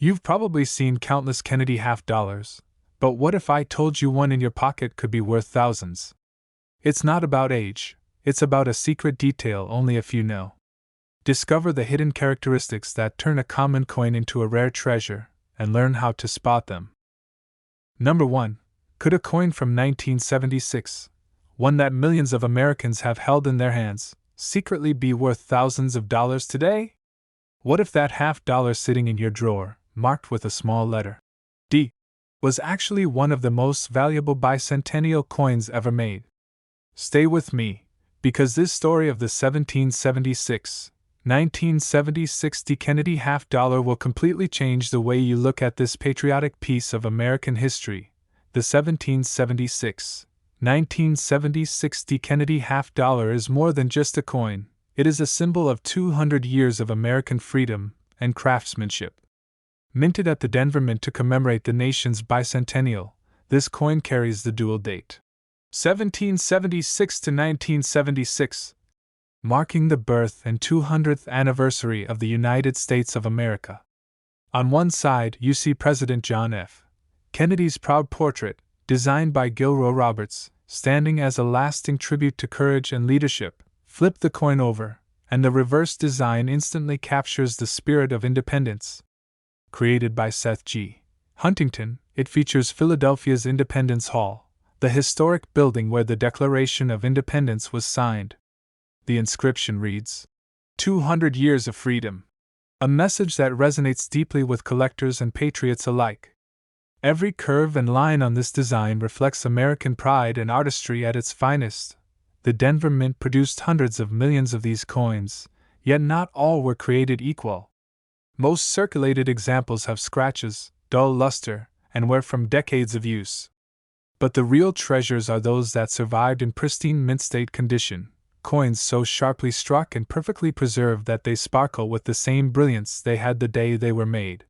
You've probably seen countless Kennedy half dollars, but what if I told you one in your pocket could be worth thousands? It's not about age, it's about a secret detail only a few know. Discover the hidden characteristics that turn a common coin into a rare treasure, and learn how to spot them. Number 1. Could a coin from 1976, one that millions of Americans have held in their hands, secretly be worth thousands of dollars today? What if that $50 sitting in your drawer, marked with a small letter D, was actually one of the most valuable bicentennial coins ever made? Stay with me, because this story of the 1976 D Kennedy half dollar will completely change the way you look at this patriotic piece of American history. The 1976 D Kennedy half dollar is more than just a coin, it is a symbol of 200 years of American freedom and craftsmanship. Minted at the Denver Mint to commemorate the nation's bicentennial, this coin carries the dual date 1776 to 1976, marking the birth and 200th anniversary of the United States of America. On one side, you see President John F. Kennedy's proud portrait, designed by Gilroy Roberts, standing as a lasting tribute to courage and leadership. Flip the coin over, and the reverse design instantly captures the spirit of independence. Created by Seth G. Huntington, it features Philadelphia's Independence Hall, the historic building where the Declaration of Independence was signed. The inscription reads, 200 Years of Freedom, a message that resonates deeply with collectors and patriots alike. Every curve and line on this design reflects American pride and artistry at its finest. The Denver Mint produced hundreds of millions of these coins, yet not all were created equal. Most circulated examples have scratches, dull luster, and wear from decades of use. But the real treasures are those that survived in pristine mint state condition, coins so sharply struck and perfectly preserved that they sparkle with the same brilliance they had the day they were made.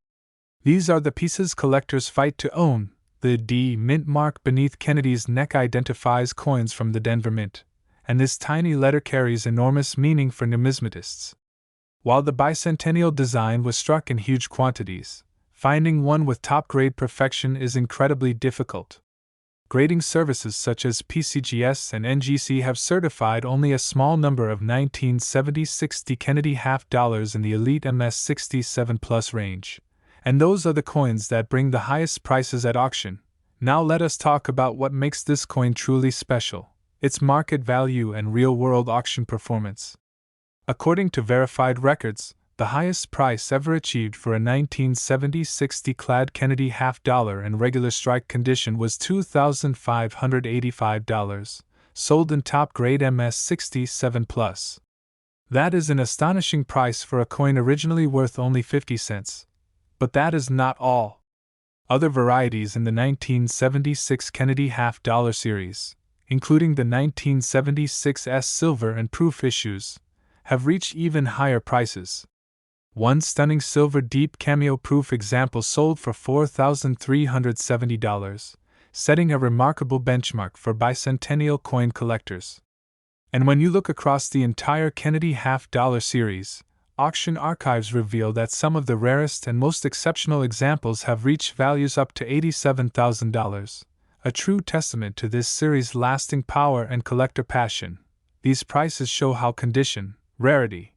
These are the pieces collectors fight to own. The D Mint mark beneath Kennedy's neck identifies coins from the Denver Mint, and this tiny letter carries enormous meaning for numismatists. While the bicentennial design was struck in huge quantities, finding one with top-grade perfection is incredibly difficult. Grading services such as PCGS and NGC have certified only a small number of 1976 D Kennedy half dollars in the elite MS67 Plus range, and those are the coins that bring the highest prices at auction. Now let us talk about what makes this coin truly special: its market value and real-world auction performance. According to verified records, the highest price ever achieved for a 1976 D-clad Kennedy half dollar in regular strike condition was $2,585, sold in top-grade MS67 Plus. That is an astonishing price for a coin originally worth only 50 cents. But that is not all. Other varieties in the 1976 Kennedy half dollar series, including the 1976 S silver and proof issues, have reached even higher prices. One stunning silver deep cameo proof example sold for $4,370, setting a remarkable benchmark for bicentennial coin collectors. And when you look across the entire Kennedy half dollar series, auction archives reveal that some of the rarest and most exceptional examples have reached values up to $87,000, a true testament to this series' lasting power and collector passion. These prices show how condition, rarity,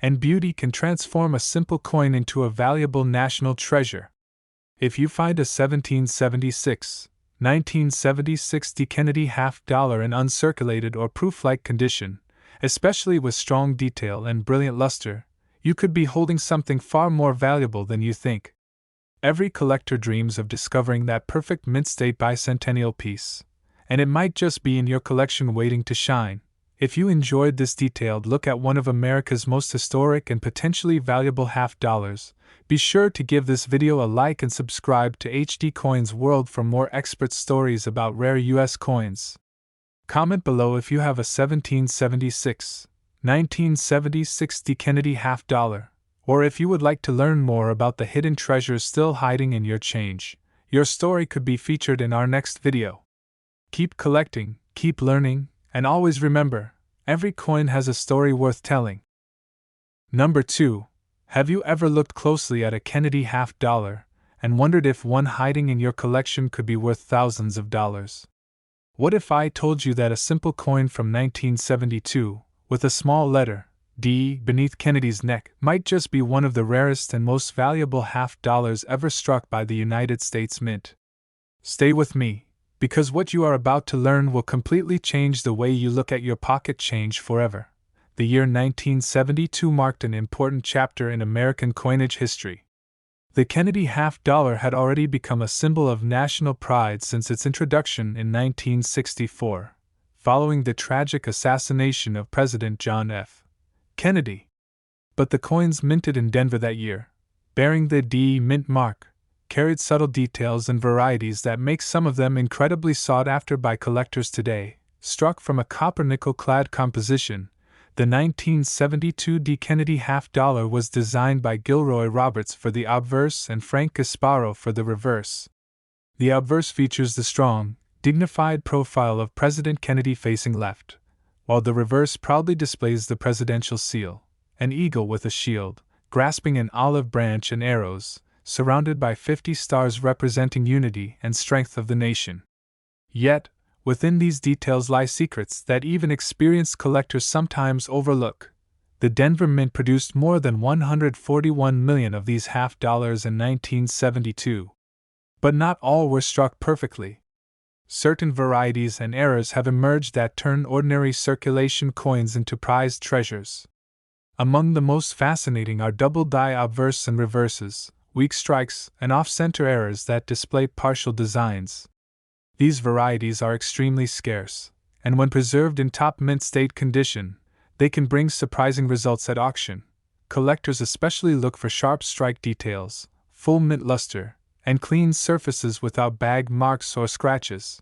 and beauty can transform a simple coin into a valuable national treasure. If you find a 1976 D Kennedy half dollar in uncirculated or proof-like condition, especially with strong detail and brilliant luster, you could be holding something far more valuable than you think. Every collector dreams of discovering that perfect mint-state bicentennial piece, and it might just be in your collection waiting to shine. If you enjoyed this detailed look at one of America's most historic and potentially valuable half dollars, be sure to give this video a like and subscribe to HD Coins World for more expert stories about rare US coins. Comment below if you have a 1976 D Kennedy half dollar, or if you would like to learn more about the hidden treasures still hiding in your change. Your story could be featured in our next video. Keep collecting, keep learning, and always remember, every coin has a story worth telling. Number 2. Have you ever looked closely at a Kennedy half-dollar and wondered if one hiding in your collection could be worth thousands of dollars? What if I told you that a simple coin from 1972, with a small letter, D, beneath Kennedy's neck, might just be one of the rarest and most valuable half-dollars ever struck by the United States Mint? Stay with me, because what you are about to learn will completely change the way you look at your pocket change forever. The year 1972 marked an important chapter in American coinage history. The Kennedy half-dollar had already become a symbol of national pride since its introduction in 1964, following the tragic assassination of President John F. Kennedy. But the coins minted in Denver that year, bearing the D mint mark, carried subtle details and varieties that make some of them incredibly sought after by collectors today. Struck from a copper-nickel-clad composition, the 1972 D Kennedy half-dollar was designed by Gilroy Roberts for the obverse and Frank Gasparo for the reverse. The obverse features the strong, dignified profile of President Kennedy facing left, while the reverse proudly displays the presidential seal, an eagle with a shield, grasping an olive branch and arrows, surrounded by 50 stars representing unity and strength of the nation. Yet, within these details lie secrets that even experienced collectors sometimes overlook. The Denver Mint produced more than 141 million of these half-dollars in 1972. But not all were struck perfectly. Certain varieties and errors have emerged that turn ordinary circulation coins into prized treasures. Among the most fascinating are double die obverse and reverses, weak strikes, and off-center errors that display partial designs. These varieties are extremely scarce, and when preserved in top mint state condition, they can bring surprising results at auction. Collectors especially look for sharp strike details, full mint luster, and clean surfaces without bag marks or scratches.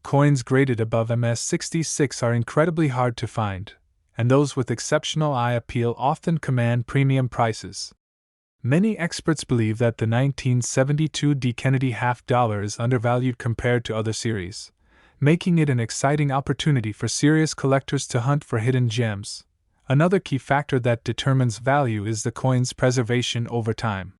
Coins graded above MS-66 are incredibly hard to find, and those with exceptional eye appeal often command premium prices. Many experts believe that the 1972 D Kennedy half-dollar is undervalued compared to other series, making it an exciting opportunity for serious collectors to hunt for hidden gems. Another key factor that determines value is the coin's preservation over time.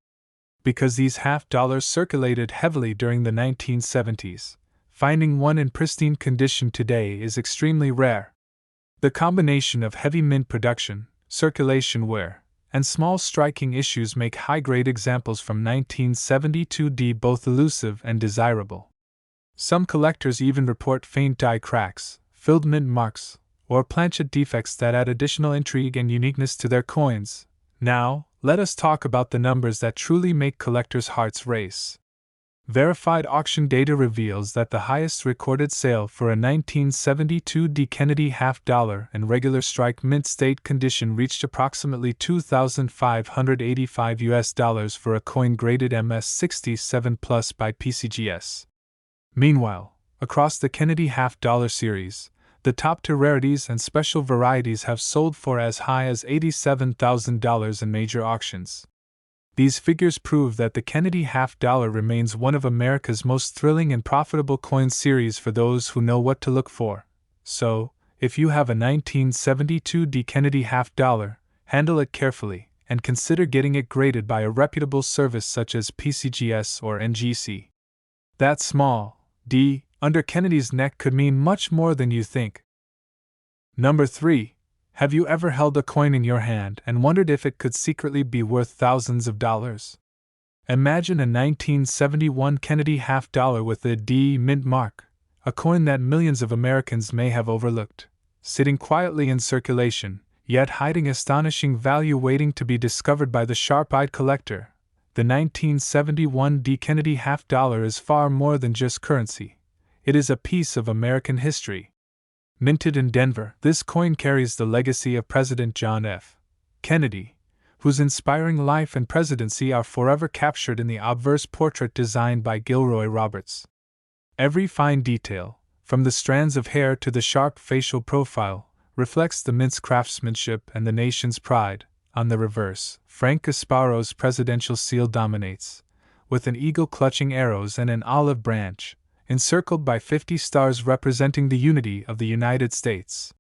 Because these half-dollars circulated heavily during the 1970s, finding one in pristine condition today is extremely rare. The combination of heavy mint production, circulation wear, and small striking issues make high-grade examples from 1972 D both elusive and desirable. Some collectors even report faint die cracks, filled mint marks, or planchet defects that add additional intrigue and uniqueness to their coins. Now, let us talk about the numbers that truly make collectors' hearts race. Verified auction data reveals that the highest recorded sale for a 1972 D Kennedy half-dollar in regular strike mint state condition reached approximately $2,585 for a coin graded MS-67 Plus by PCGS. Meanwhile, across the Kennedy half-dollar series, the top-tier rarities and special varieties have sold for as high as $87,000 in major auctions. These figures prove that the Kennedy half-dollar remains one of America's most thrilling and profitable coin series for those who know what to look for. So, if you have a 1972 D Kennedy half-dollar, handle it carefully, and consider getting it graded by a reputable service such as PCGS or NGC. That small D under Kennedy's neck could mean much more than you think. Number 3. Have you ever held a coin in your hand and wondered if it could secretly be worth thousands of dollars? Imagine a 1971 Kennedy half-dollar with a D mint mark, a coin that millions of Americans may have overlooked, sitting quietly in circulation, yet hiding astonishing value waiting to be discovered by the sharp-eyed collector. The 1971 D Kennedy half-dollar is far more than just currency. It is a piece of American history. Minted in Denver, this coin carries the legacy of President John F. Kennedy, whose inspiring life and presidency are forever captured in the obverse portrait designed by Gilroy Roberts. Every fine detail, from the strands of hair to the sharp facial profile, reflects the mint's craftsmanship and the nation's pride. On the reverse, Frank Gasparo's presidential seal dominates, with an eagle clutching arrows and an olive branch, encircled by 50 stars representing the unity of the United States.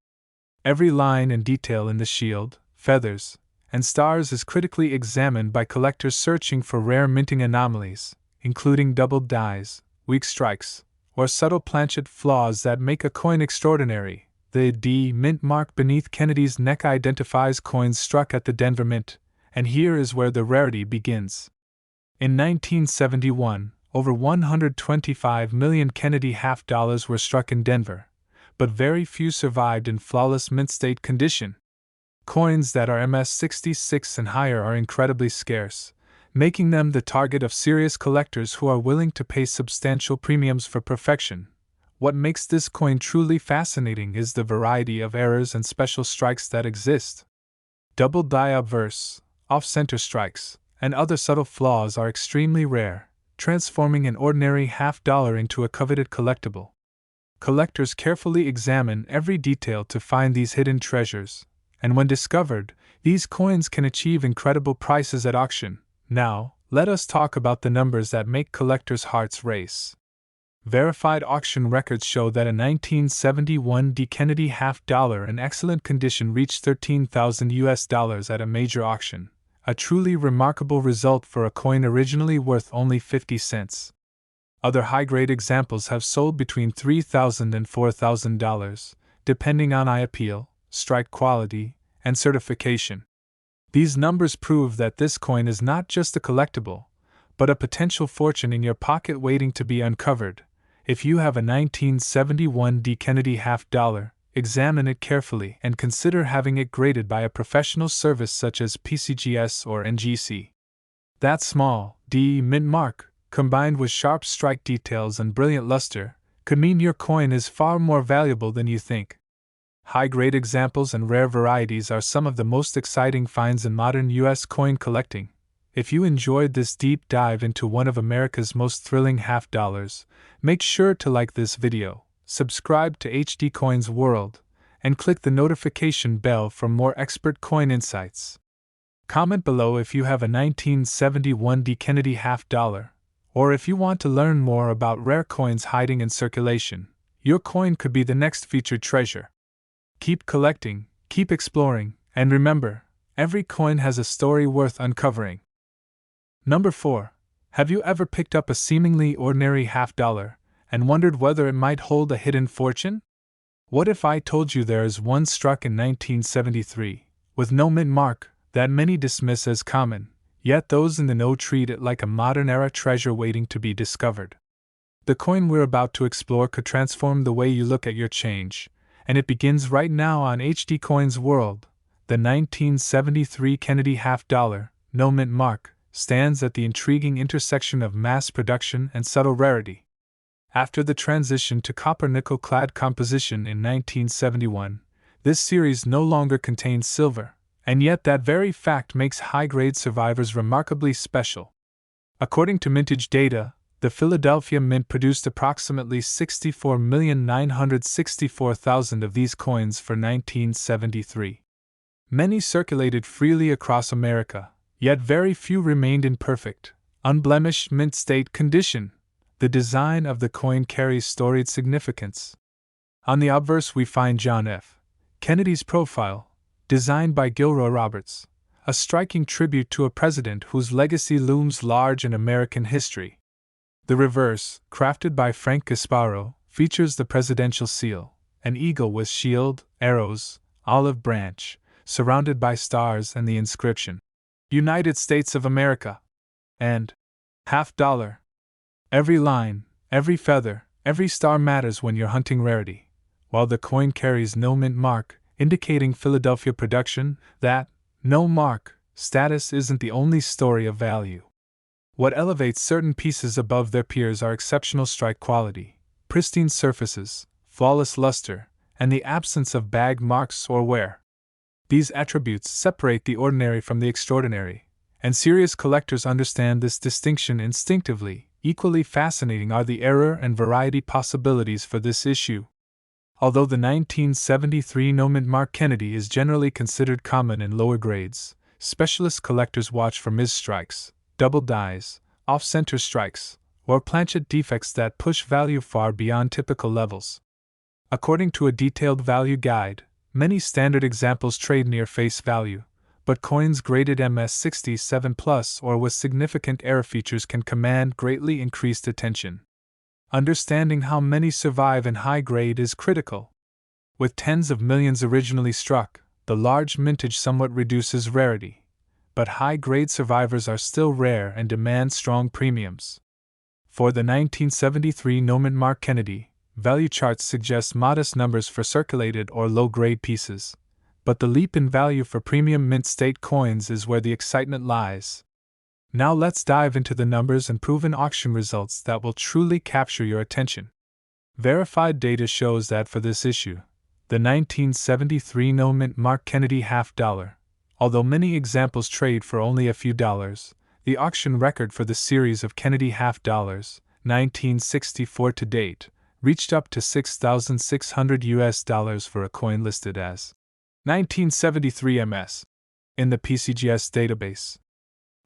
Every line and detail in the shield, feathers, and stars is critically examined by collectors searching for rare minting anomalies, including doubled dies, weak strikes, or subtle planchet flaws that make a coin extraordinary. The D mint mark beneath Kennedy's neck identifies coins struck at the Denver Mint, and here is where the rarity begins. In 1971, over 125 million Kennedy half dollars were struck in Denver, but very few survived in flawless mint state condition. Coins that are MS-66 and higher are incredibly scarce, making them the target of serious collectors who are willing to pay substantial premiums for perfection. What makes this coin truly fascinating is the variety of errors and special strikes that exist. Double die obverse, off-center strikes, and other subtle flaws are extremely rare, transforming an ordinary half-dollar into a coveted collectible. Collectors carefully examine every detail to find these hidden treasures, and when discovered, these coins can achieve incredible prices at auction. Now, let us talk about the numbers that make collectors' hearts race. Verified auction records show that a 1971 D Kennedy half dollar in excellent condition reached $13,000 at a major auction, a truly remarkable result for a coin originally worth only 50 cents. Other high-grade examples have sold between $3,000 and $4,000, depending on eye appeal, strike quality, and certification. These numbers prove that this coin is not just a collectible, but a potential fortune in your pocket waiting to be uncovered. If you have a 1971 D Kennedy half dollar, examine it carefully and consider having it graded by a professional service such as PCGS or NGC. That small D mint mark, combined with sharp strike details and brilliant luster, could mean your coin is far more valuable than you think. High-grade examples and rare varieties are some of the most exciting finds in modern U.S. coin collecting. If you enjoyed this deep dive into one of America's most thrilling half dollars, make sure to like this video, subscribe to HD Coins World, and click the notification bell for more expert coin insights. Comment below if you have a 1971 D Kennedy half dollar, or if you want to learn more about rare coins hiding in circulation. Your coin could be the next featured treasure. Keep collecting, keep exploring, and remember, every coin has a story worth uncovering. Number 4. Have you ever picked up a seemingly ordinary half dollar and wondered whether it might hold a hidden fortune? What if I told you there is one struck in 1973, with no mint mark, that many dismiss as common, yet those in the know treat it like a modern-era treasure waiting to be discovered? The coin we're about to explore could transform the way you look at your change, and it begins right now on HD Coins World. The 1973 Kennedy half dollar, no mint mark, stands at the intriguing intersection of mass production and subtle rarity. After the transition to copper-nickel clad composition in 1971, this series no longer contains silver, and yet that very fact makes high-grade survivors remarkably special. According to mintage data, the Philadelphia Mint produced approximately 64,964,000 of these coins for 1973. Many circulated freely across America, yet very few remained in perfect, unblemished mint state condition. The design of the coin carries storied significance. On the obverse we find John F. Kennedy's profile, designed by Gilroy Roberts, a striking tribute to a president whose legacy looms large in American history. The reverse, crafted by Frank Gasparo, features the presidential seal, an eagle with shield, arrows, olive branch, surrounded by stars and the inscription, United States of America, and half dollar. Every line, every feather, every star matters when you're hunting rarity. While the coin carries no mint mark, indicating Philadelphia production, that no mark status isn't the only story of value. What elevates certain pieces above their peers are exceptional strike quality, pristine surfaces, flawless luster, and the absence of bag marks or wear. These attributes separate the ordinary from the extraordinary, and serious collectors understand this distinction instinctively. Equally fascinating are the error and variety possibilities for this issue. Although the 1973 no mint mark Kennedy is generally considered common in lower grades, specialist collectors watch for misstrikes, double dies, off-center strikes, or planchet defects that push value far beyond typical levels. According to a detailed value guide, many standard examples trade near face value, but coins graded MS67 plus or with significant error features can command greatly increased attention. Understanding how many survive in high grade is critical. With tens of millions originally struck, the large mintage somewhat reduces rarity, but high grade survivors are still rare and demand strong premiums. For the 1973 Noment Mark Kennedy, value charts suggest modest numbers for circulated or low grade pieces, but the leap in value for premium mint state coins is where the excitement lies. Now let's dive into the numbers and proven auction results that will truly capture your attention. Verified data shows that for this issue, the 1973 Noment Mark Kennedy half dollar, although many examples trade for only a few dollars, the auction record for the series of Kennedy half dollars, 1964 to date, reached up to $6,600 for a coin listed as 1973 MS in the PCGS database.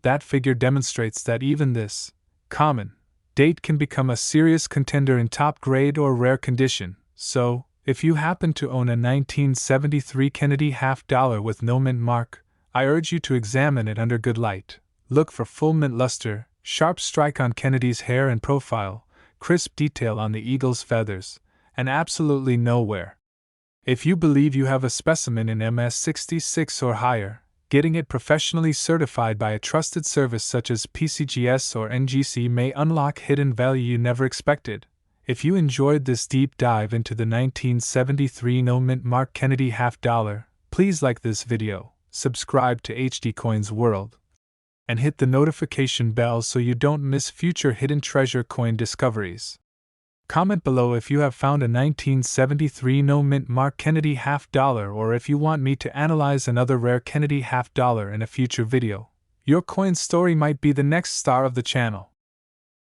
That figure demonstrates that even this common date can become a serious contender in top grade or rare condition. So, if you happen to own a 1973 Kennedy half dollar with no mint mark, I urge you to examine it under good light. Look for full mint luster, sharp strike on Kennedy's hair and profile, crisp detail on the eagle's feathers, and absolutely no wear. If you believe you have a specimen in MS66 or higher, getting it professionally certified by a trusted service such as PCGS or NGC may unlock hidden value you never expected. If you enjoyed this deep dive into the 1973 No Mint Mark Kennedy half dollar, please like this video, subscribe to HD Coins World, and hit the notification bell so you don't miss future hidden treasure coin discoveries. Comment below if you have found a 1973 No Mint Mark Kennedy half dollar or if you want me to analyze another rare Kennedy half dollar in a future video. Your coin story might be the next star of the channel.